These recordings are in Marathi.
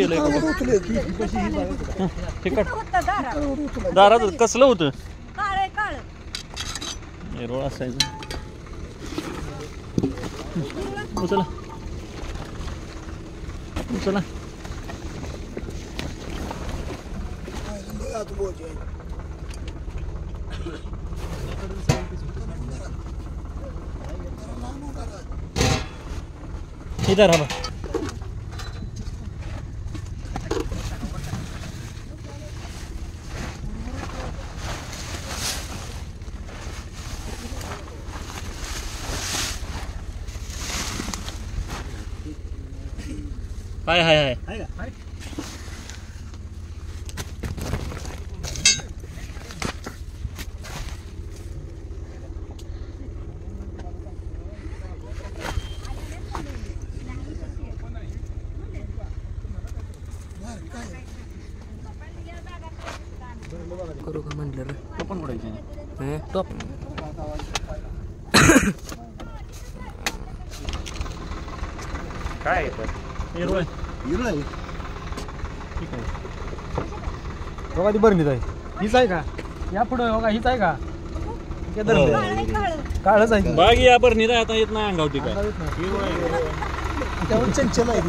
गेलंय दारात कसलं होतं एरोळ असायचं उचला उचला इधर हा हाय हाय हाय करू का म्हटलं रे टोपण पडायची टॉप काय हिरो ठीक आहे बघा ती बरणीत आहे हीच आहे का या पुढे बघा हीच आहे का काळच आहे बाग या बरणीत आता येत नाही अंगावती काय चंचल आहे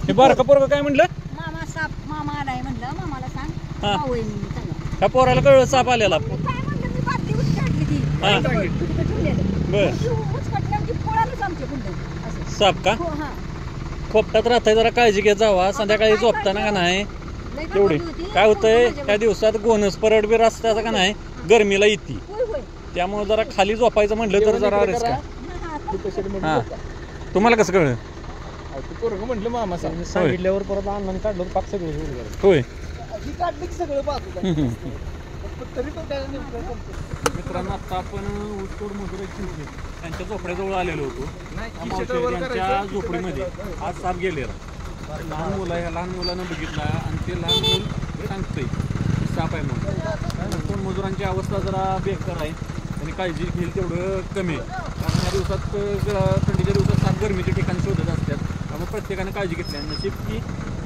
हे बार कपोर काय म्हटलं मामा साप मामा आलाय म्हणलं मामाला सांग हा. पाहू आहे मी चला ह्या पोराला कळलं साप आलेला काय म्हणलं मी बादली उचकाटली ती हा. तिथं ठेवलेलं. बर ती उचकाटल्यावर ती पोळालंच आमच्या कुंडं असं साप का हो हा खोपटात राहताय जरा काळजी घेत जावा संध्याकाळी झोपताना का नाही लय तेवढी गंमत होती. काय होतंय माझ्या त्या दिवसात गोनस परड बी रस्त्याचा का नाही गरमीला येते होय होय त्यामुळे जरा खाली झोपायचं म्हटलं तर जरा रिस्क आहे. हा, हा तुम्हाला कसं कळलं पोरग म्हटलं मामा सांगितल्यावर परत आणलं काढलं पाक सगळं होय ही काढलं की सगळं बाजूला तरी पण काय मित्रांनो आता आपण ऊसतोड मजूर त्यांच्या झोपड्याजवळ आलेलो होतो त्यांच्या झोपडीमध्ये आज साप गेलेला लहान मुलं ह्या लहान मुलानं बघितला आणि ते लहान मूल सांगतंय साप आहे म्हणून ऊसतोड मजुरांची अवस्था जरा बेकार आहे आणि काळजी घेईल तेवढं कमी आहे कारण या दिवसात थंडीच्या दिवसात साप गरमीच्या ठिकाणी शोधत असतात त्यामुळे प्रत्येकाने काळजी घेतली आणि नशीब की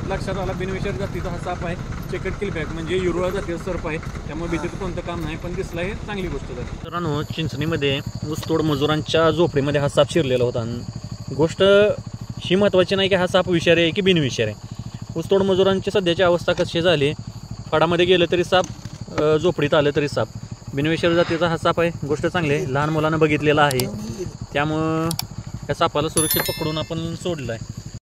लक्षात आला बिनविषारी जातीचा हा साप आहे चेकट किलबॅक म्हणजे युरोळा जातीचा सर्प आहे त्यामुळे भीतीचं कोणतं काम नाही पण दिसलं हे चांगली गोष्ट आहे. मित्रांनो चिंचणीमध्ये ऊसतोड मजुरांच्या झोपडीमध्ये हा साप शिरलेला होता आणि गोष्ट ही महत्त्वाची नाही की हा साप विषारी आहे की बिनविषारी आहे. ऊसतोड मजुरांची सध्याची अवस्था कशी झाली फडामध्ये गेलं तरी साप झोपडीत आलं तरी साप बिनविषारी जातीचा हा साप आहे गोष्ट चांगली आहे लहान मुलानं बघितलेला आहे त्यामुळं या सापाला सुरक्षित पकडून आपण सोडलं आहे.